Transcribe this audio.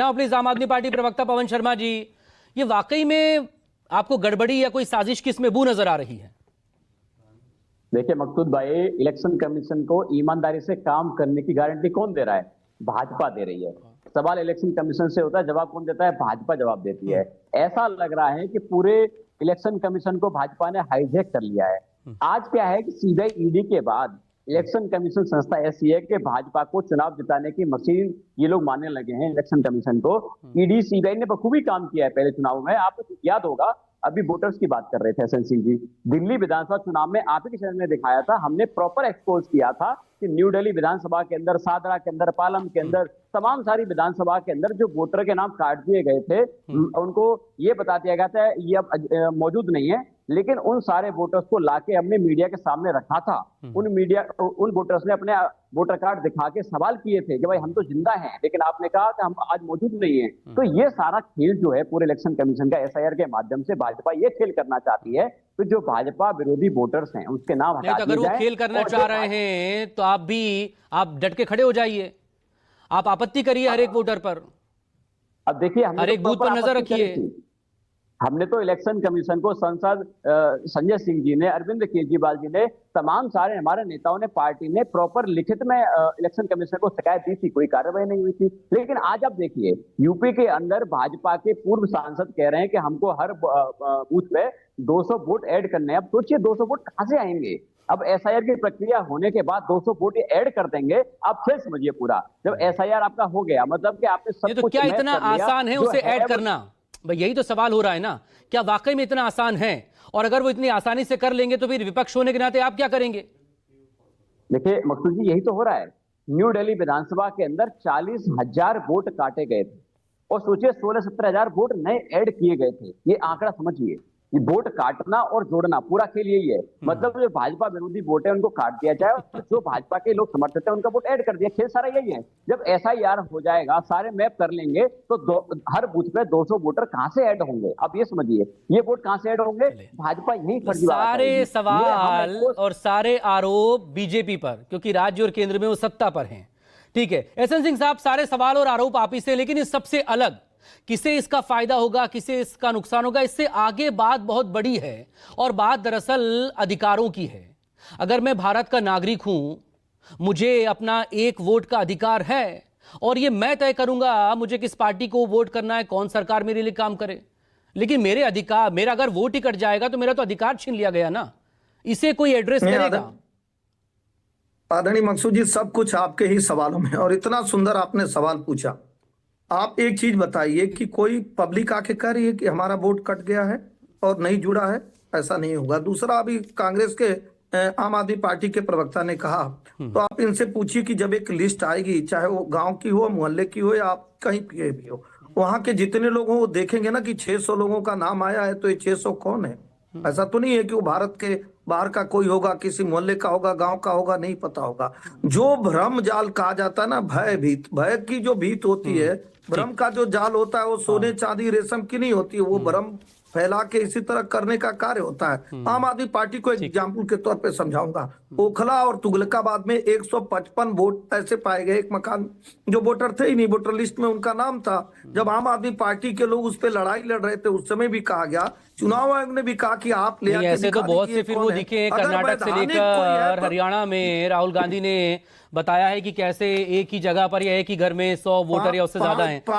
ना प्लीज आम आदमी पार्टी प्रवक्ता पवन शर्मा जी, ये वाकई में आपको गड़बड़ी या कोई साजिश किस में बू नजर आ रही है? देखिए मकसूद भाई, इलेक्शन कमीशन को ईमानदारी से काम करने की गारंटी कौन दे रहा है? भाजपा दे रही है। सवाल इलेक्शन कमीशन से होता है, जवाब कौन देता है? भाजपा जवाब देती है। ऐसा लग रहा है कि पूरे इलेक्शन कमीशन को भाजपा ने हाईजैक कर लिया है। आज क्या है कि सीबीआई ईडी के बाद इलेक्शन कमीशन संस्था ऐसी है कि भाजपा को चुनाव जिताने की मशीन ये लोग मानने लगे हैं। इलेक्शन कमीशन को ईडी सीबीआई ने बखूबी काम किया है पहले चुनाव में। आपको याद होगा, अभी वोटर्स की बात कर रहे थे एसएन सिंह जी, दिल्ली विधानसभा चुनाव में आप ही के चैनल में दिखाया था, हमने प्रॉपर एक्सपोज किया था कि न्यू दिल्ली विधानसभा के अंदर, सादरा के अंदर, पालम के अंदर, तमाम सारी विधानसभा के अंदर जो वोटर के नाम काट दिए गए थे, उनको ये बता दिया गया था ये अब मौजूद नहीं है, लेकिन उन सारे वोटर्स को लाके हमने मीडिया के सामने रखा था। उन वोटर्स ने अपने वोटर कार्ड दिखा के सवाल किए थे कि भाई हम तो जिंदा हैं, लेकिन आपने कहा कि हम आज मौजूद नहीं है। तो ये सारा खेल जो है पूरे इलेक्शन कमीशन का एसआईआर के माध्यम से भाजपा ये खेल करना चाहती है। तो जो भाजपा विरोधी वोटर्स हैं उसके नाम हटा दिए जाए। अगर वो खेल करना चाह रहे हैं तो आप डट के खड़े हो जाइए, आप आपत्ति करिए हर एक वोटर पर, अब देखिए हर एक बूथ पर नजर रखिए। हमने तो इलेक्शन कमीशन को सांसद संजय सिंह जी ने, अरविंद केजरीवाल जी ने, तमाम सारे हमारे नेताओं ने, पार्टी ने प्रॉपर लिखित में इलेक्शन कमीशन को शिकायत दी थी, कोई कार्रवाई नहीं हुई थी। लेकिन आज आप देखिए यूपी के अंदर भाजपा के पूर्व सांसद कह रहे हैं कि हमको हर बूथ पे 200 वोट ऐड करने हैं। अब सोचिए 200 वोट कहां से आएंगे? अब एसआईआर की प्रक्रिया होने के बाद 200 वोट ऐड कर देंगे। आप फिर समझिए, पूरा जब एसआईआर आपका हो गया मतलब कि आपने सब कुछ, क्या इतना आसान है उसे ऐड करना? भाई यही तो सवाल हो रहा है ना, क्या वाकई में इतना आसान है? और अगर वो इतनी आसानी से कर लेंगे तो फिर विपक्ष होने के नाते आप क्या करेंगे? देखिए मकसूद जी, यही तो हो रहा है। न्यू दिल्ली विधानसभा के अंदर 40,000 वोट काटे गए थे और सोचिए 16-17 हजार वोट नए ऐड किए गए थे। ये आंकड़ा समझिए, ये वोट काटना और जोड़ना पूरा खेल यही है। मतलब जो भाजपा विरोधी वोट है उनको काट दिया जाए और जो भाजपा के लोग समर्थक है उनका वोट ऐड कर दिया। खेल सारा यही है। जब एसआईआर हो जाएगा, सारे मैप कर लेंगे, तो हर बूथ पे 200 वोटर कहां से ऐड होंगे? आप ये समझिए, ये वोट कहां से ऐड होंगे? भाजपा यही सारे सवाल और सारे आरोप बीजेपी पर, क्योंकि राज्य और केंद्र में वो सत्ता पर हैं। ठीक है एसएन सिंह साहब, सारे सवाल और आरोप आप ही से, लेकिन इस सबसे अलग किसे इसका फायदा होगा, किसे इसका नुकसान होगा, इससे आगे बात बहुत बड़ी है और बात दरअसल अधिकारों की है। अगर मैं भारत का नागरिक हूं, मुझे अपना एक वोट का अधिकार है और ये मैं तय करूंगा मुझे किस पार्टी को वोट करना है, कौन सरकार मेरे लिए काम करे। लेकिन मेरा अगर वोट ही कट जाएगा तो मेरा तो अधिकार छीन लिया गया ना। इसे कोई एड्रेस करेगा? आदरणीय मकसूद जी, सब कुछ आपके ही सवालों में, और इतना सुंदर आपने सवाल पूछा। आप एक चीज बताइए कि कोई पब्लिक आके कह रही है कि हमारा वोट कट गया है और नहीं जुड़ा है? ऐसा नहीं होगा। दूसरा, अभी कांग्रेस के आम आदमी पार्टी के प्रवक्ता ने कहा, तो आप इनसे पूछिए कि जब एक लिस्ट आएगी, चाहे वो गांव की हो, मोहल्ले की हो, या आप कहीं की भी हो, वहां के जितने लोग हो वो देखेंगे ना कि 600 लोगों का नाम आया है, तो ये 600 कौन है? ऐसा तो नहीं है कि वो भारत के बाहर का कोई होगा, किसी मोहल्ले का होगा, गांव का होगा, नहीं पता होगा। जो भ्रम जाल कहा जाता है ना, भय की जो भीत होती है, भ्रम का जो जाल होता है, वो सोने चांदी रेशम की नहीं होती है। वो भ्रम फैला के इसी तरह करने का कार्य होता है। आम आदमी पार्टी को एग्जाम्पल के तौर पे समझाऊंगा। ओखला और तुगलकाबाद में 155 वोट ऐसे पाए गए, एक मकान जो वोटर थे ही नहीं, वोटर लिस्ट में उनका नाम था। जब आम आदमी पार्टी के लोग उस पर लड़ाई लड़ रहे थे, उस समय भी कहा गया, चुनाव आयोग ने भी कहा कि आप ले आके ऐसे तो बहुत से फिर वो दिखे कर्नाटक से लेकर हरियाणा में। राहुल गांधी ने बताया है कि कैसे एक ही जगह पर या एक ही घर में 100 वोटर या उससे ज्यादा हैं।